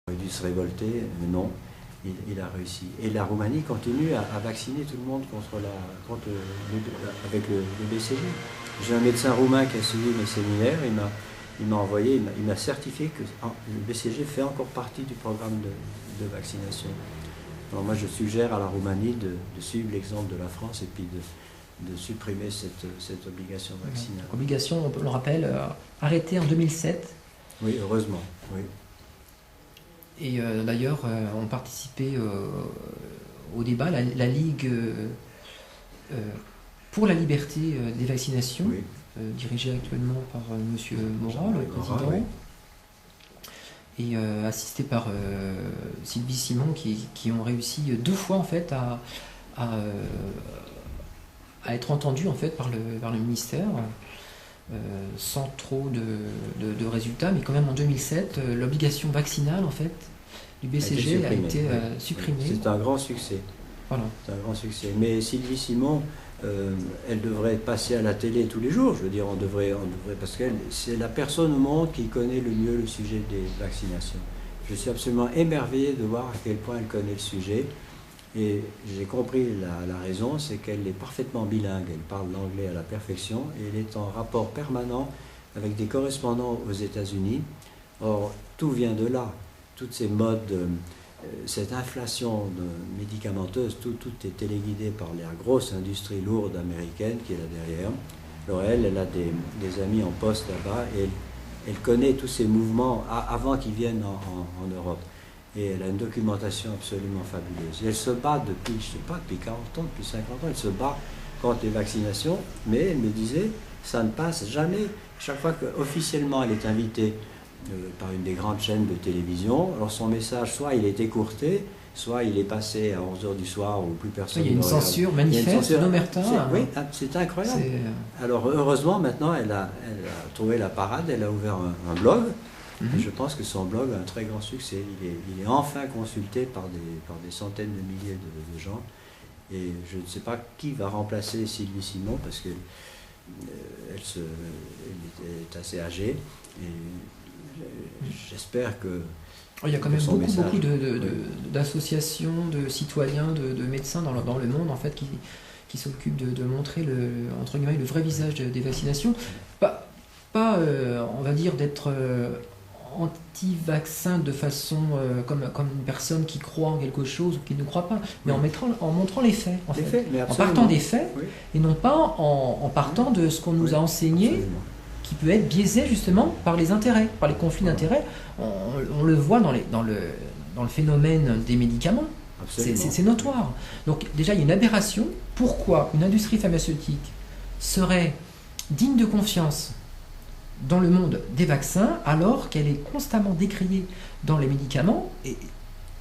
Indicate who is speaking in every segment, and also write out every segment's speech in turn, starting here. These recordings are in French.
Speaker 1: Il a dû se révolter, mais non, il a réussi. Et la Roumanie continue à vacciner tout le monde avec le BCG. J'ai un médecin roumain qui a suivi mes séminaires, il m'a certifié que le BCG fait encore partie du programme de vaccination. Alors moi je suggère à la Roumanie de suivre l'exemple de la France et puis de supprimer cette obligation vaccinale.
Speaker 2: Obligation, on le rappelle, arrêtée en 2007.
Speaker 1: Oui, heureusement, oui.
Speaker 2: Et d'ailleurs, ont participé au débat, la Ligue pour la liberté des vaccinations,
Speaker 1: Oui.
Speaker 2: dirigée actuellement par M. Morat, le président,
Speaker 1: oui.
Speaker 2: Et assisté par Sylvie Simon, qui ont réussi 2 fois en fait à être entendus en fait par le ministère. Sans trop de résultats, mais quand même en 2007, l'obligation vaccinale en fait du BCG a été supprimée.
Speaker 1: C'est un grand succès.
Speaker 2: Voilà.
Speaker 1: C'est un grand succès. Mais Sylvie Simon, elle devrait passer à la télé tous les jours. Je veux dire, on devrait parce que c'est la personne au monde qui connaît le mieux le sujet des vaccinations. Je suis absolument émerveillé de voir à quel point elle connaît le sujet. Et j'ai compris la raison, c'est qu'elle est parfaitement bilingue, elle parle l'anglais à la perfection et elle est en rapport permanent avec des correspondants aux États-Unis. Or, tout vient de là, toutes ces modes, cette inflation médicamenteuse, tout est téléguidé par la grosse industrie lourde américaine qui est là derrière. Alors elle a des amis en poste là-bas et elle connaît tous ces mouvements avant qu'ils viennent en Europe. Et elle a une documentation absolument fabuleuse. Et elle se bat depuis, je ne sais pas, depuis 40 ans, depuis 50 ans, elle se bat contre les vaccinations, mais elle me disait, ça ne passe jamais. Chaque fois qu'officiellement elle est invitée par une des grandes chaînes de télévision, alors son message, soit il est écourté, soit il est passé à 11h du soir où plus personne ne regarde.
Speaker 2: Il y a une censure manifeste d'Omerta.
Speaker 1: Oui, c'est incroyable. Alors heureusement, maintenant, elle a trouvé la parade, elle a ouvert un blog. Et je pense que son blog a un très grand succès. Il est enfin consulté par des centaines de milliers de gens. Et je ne sais pas qui va remplacer Sylvie Simon parce qu'elle est assez âgée. Et j'espère que...
Speaker 2: Il y a quand même beaucoup d'associations, de citoyens, de médecins dans le monde en fait, qui s'occupent de montrer entre guillemets, le vrai visage des vaccinations. Pas on va dire, d'être... anti-vaccin de façon comme une personne qui croit en quelque chose ou qui ne croit pas, mais en montrant les faits, en partant des faits, oui. Et non pas en partant de ce qu'on nous a enseigné, absolument. Qui peut être biaisé justement par les intérêts, par les conflits d'intérêts. On le voit dans le phénomène des médicaments, c'est notoire. Donc déjà il y a une aberration. Pourquoi une industrie pharmaceutique serait digne de confiance dans le monde des vaccins, alors qu'elle est constamment décriée dans les médicaments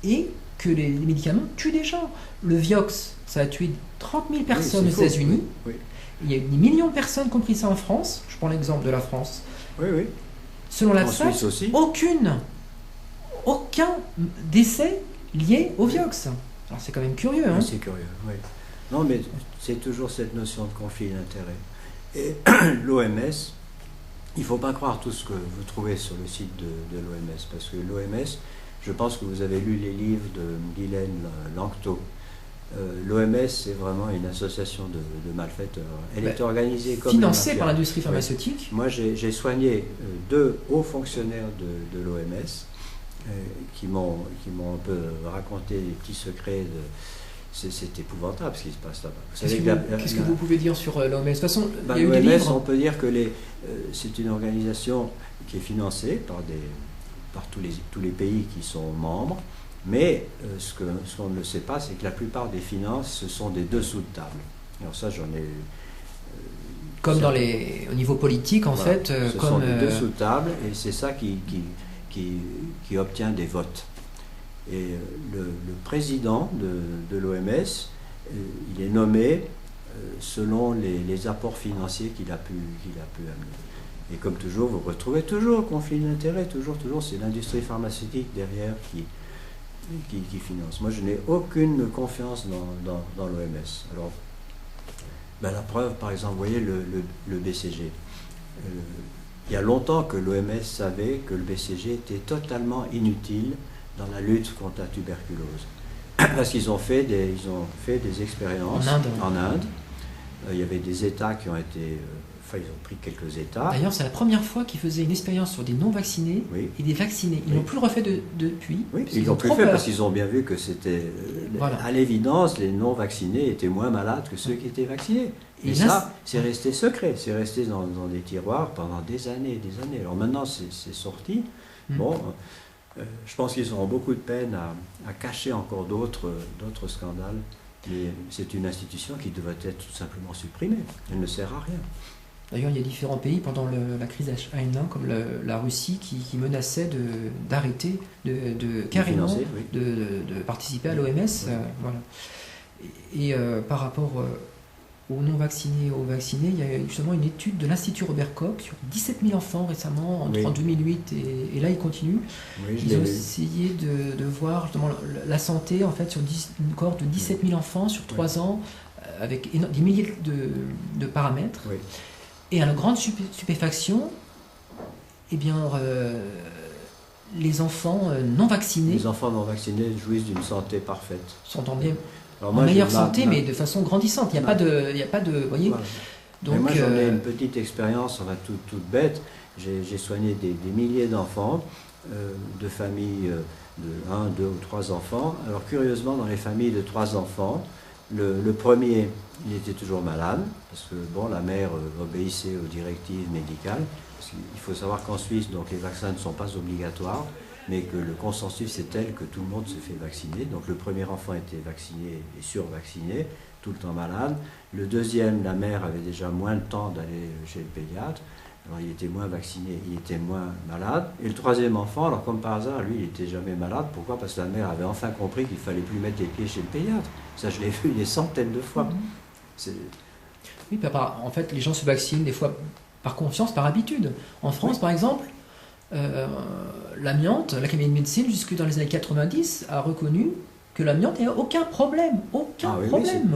Speaker 2: et que les médicaments tuent des gens. Le Vioxx, ça a tué 30 000 personnes aux États-Unis. Oui. Il y a des millions de personnes qui ont pris ça en France. Je prends l'exemple de la France.
Speaker 1: Oui, oui.
Speaker 2: Selon la France, aucun décès lié au Vioxx. Alors c'est quand même curieux.
Speaker 1: Oui, c'est curieux, oui. Non, mais c'est toujours cette notion de conflit d'intérêts. Et l'OMS... Il ne faut pas croire tout ce que vous trouvez sur le site de l'OMS, parce que l'OMS, je pense que vous avez lu les livres de Ghislaine Lanctot. L'OMS, c'est vraiment une association de malfaiteurs. Elle est organisée comme...
Speaker 2: Financée par l'industrie pharmaceutique.
Speaker 1: Oui. Moi, j'ai soigné 2 hauts fonctionnaires de l'OMS qui m'ont un peu raconté les petits secrets de... C'est épouvantable ce qui se passe là-bas.
Speaker 2: Qu'est-ce que vous pouvez dire sur l'OMS? De toute façon, il y a eu
Speaker 1: des
Speaker 2: livres.
Speaker 1: On peut dire que c'est une organisation qui est financée par tous les pays qui sont membres, mais ce qu'on ne sait pas, c'est que la plupart des finances, ce sont des dessous de table. Alors ça, j'en ai...
Speaker 2: Comme au niveau politique, en fait.
Speaker 1: Ce sont des dessous de table, et c'est ça qui obtient des votes. Et le président de l'OMS, il est nommé selon les apports financiers qu'il a pu amener. Et comme toujours, vous retrouvez toujours conflit d'intérêts, toujours, c'est l'industrie pharmaceutique derrière qui finance. Moi, je n'ai aucune confiance dans l'OMS. Alors, la preuve, par exemple, vous voyez le BCG. Il y a longtemps que l'OMS savait que le BCG était totalement inutile dans la lutte contre la tuberculose. Parce qu'ils ont fait des expériences en Inde. Il y avait des États qui ont été... ils ont pris quelques États.
Speaker 2: D'ailleurs, c'est la première fois qu'ils faisaient une expérience sur des non-vaccinés et des vaccinés. Ils n'ont plus refait depuis.
Speaker 1: Oui, ils l'ont plus fait parce qu'ils ont bien vu que c'était... À l'évidence, les non-vaccinés étaient moins malades que ceux qui étaient vaccinés. Et ça, c'est resté secret. C'est resté dans des tiroirs pendant des années et des années. Alors maintenant, c'est sorti. Bon, je pense qu'ils auront beaucoup de peine à cacher encore d'autres scandales. Mais c'est une institution qui devrait être tout simplement supprimée. Elle ne sert à rien.
Speaker 2: D'ailleurs, il y a différents pays pendant la crise H1N1, comme la Russie, qui menaçait d'arrêter, carrément de participer à l'OMS. Voilà. Et par rapport aux non-vaccinés et aux vaccinés, il y a justement une étude de l'Institut Robert Koch sur 17 000 enfants récemment, en 2008, et là, ils continuent. Ils ont essayé de voir justement la santé en fait, sur une cohorte de 17 000 enfants sur 3 ans, avec des milliers de paramètres. Oui. Et à la grande stupéfaction, eh bien, les enfants non vaccinés...
Speaker 1: Les enfants non vaccinés jouissent d'une santé parfaite.
Speaker 2: Sont en meilleure santé, mais de façon grandissante. Il n'y a pas de... Vous voyez,
Speaker 1: voilà. Donc, moi, j'en ai une petite expérience, toute bête. J'ai soigné des milliers d'enfants, de familles de 1, 2 ou 3 enfants. Alors, curieusement, dans les familles de 3 enfants, le premier, il était toujours malade, parce que bon, la mère obéissait aux directives médicales. Parce qu'il faut savoir qu'en Suisse, donc, les vaccins ne sont pas obligatoires, mais que le consensus est tel que tout le monde se fait vacciner. Donc le premier enfant était vacciné et survacciné, tout le temps malade. Le deuxième, la mère avait déjà moins de temps d'aller chez le pédiatre, alors il était moins vacciné, il était moins malade. Et le troisième enfant, alors comme par hasard, lui, il n'était jamais malade. Pourquoi? Parce que la mère avait enfin compris qu'il ne fallait plus mettre les pieds chez le pédiatre. Ça, je l'ai vu des centaines de fois.
Speaker 2: Oui, en fait, les gens se vaccinent des fois par confiance, par habitude. En France, par exemple, l'amiante, l'Académie de médecine, jusque dans les années 90, a reconnu que l'amiante n'a aucun problème. Aucun problème.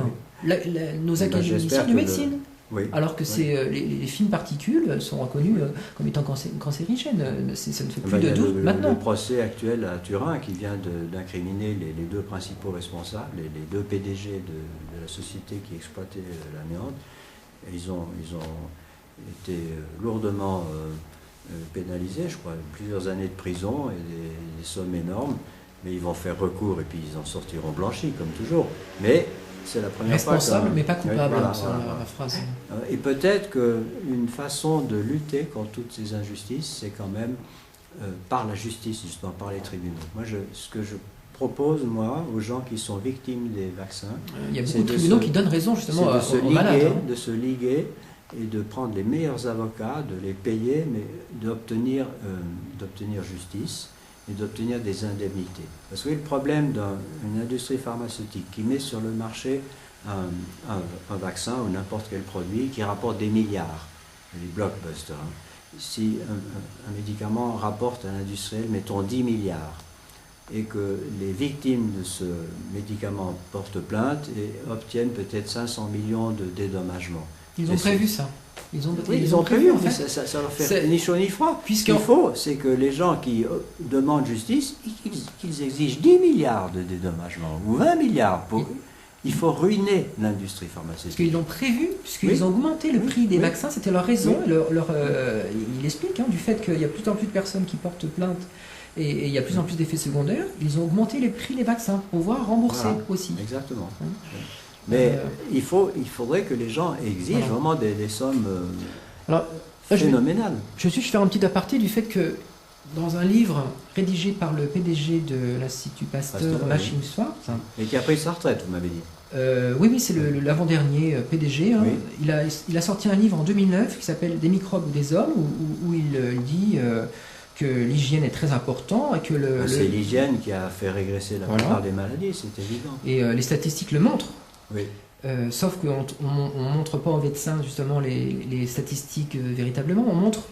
Speaker 2: Nos académiciens de médecine. Alors que les fines particules sont reconnues comme étant cancérigènes. Ça ne fait plus de doute maintenant.
Speaker 1: Le procès actuel à Turin qui vient d'incriminer les deux principaux responsables, les deux PDG de la société qui exploitait l'amiante, ils ont été lourdement pénalisés, je crois, plusieurs années de prison et des sommes énormes, mais ils vont faire recours et puis ils en sortiront blanchis, comme toujours. Mais c'est la première fois.
Speaker 2: Responsable, mais pas coupable, la phrase.
Speaker 1: Et peut-être qu'une façon de lutter contre toutes ces injustices, c'est quand même par la justice, justement, par les tribunaux. Moi, ce que je propose, moi, aux gens qui sont victimes des vaccins,
Speaker 2: il y a beaucoup de tribunaux qui donnent raison, justement, aux malades.
Speaker 1: De se liguer et de prendre les meilleurs avocats, de les payer, mais d'obtenir justice et d'obtenir des indemnités. Parce que le problème d'une industrie pharmaceutique qui met sur le marché un vaccin ou n'importe quel produit qui rapporte des milliards, les blockbusters, si un médicament rapporte à l'industriel, mettons 10 milliards, et que les victimes de ce médicament portent plainte et obtiennent peut-être 500 millions de dédommagements.
Speaker 2: Ils ont prévu ça.
Speaker 1: Ils ont prévu, en fait. Ça leur fait ni chaud ni froid. Ce qu'il faut, c'est que les gens qui demandent justice, qu'ils exigent 10 milliards de dédommagements ou 20 milliards. Il faut ruiner l'industrie pharmaceutique.
Speaker 2: Parce qu'ils l'ont prévu, puisqu'ils ont augmenté le prix des vaccins, c'était leur raison. Il explique du fait qu'il y a de plus en plus de personnes qui portent plainte et il y a de plus en plus d'effets secondaires. Ils ont augmenté les prix des vaccins pour pouvoir rembourser aussi.
Speaker 1: Exactement. Mais il faudrait que les gens exigent vraiment des sommes phénoménales.
Speaker 2: Je vais faire un petit aparté du fait que dans un livre rédigé par le PDG de l'Institut Pasteur, Machine Swart,
Speaker 1: et qui a pris sa retraite, vous m'avez dit.
Speaker 2: Oui, c'est l'avant-dernier PDG. Il a sorti un livre en 2009 qui s'appelle Des microbes ou des hommes, où il dit que l'hygiène est très importante et que
Speaker 1: c'est l'hygiène qui a fait régresser la plupart des maladies, c'est évident.
Speaker 2: Et les statistiques le montrent.
Speaker 1: Oui.
Speaker 2: Sauf qu'on ne montre pas aux médecins justement les statistiques véritablement, on montre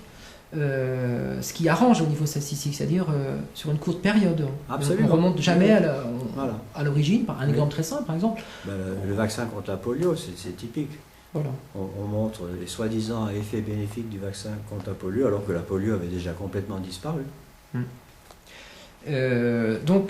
Speaker 2: ce qui arrange au niveau statistique, c'est-à-dire sur une courte période.
Speaker 1: Absolument.
Speaker 2: On ne remonte jamais à l'origine. Un exemple très simple, par exemple.
Speaker 1: Le vaccin contre la polio, c'est typique.
Speaker 2: Voilà.
Speaker 1: On montre les soi-disant effets bénéfiques du vaccin contre la polio, alors que la polio avait déjà complètement disparu.
Speaker 2: Donc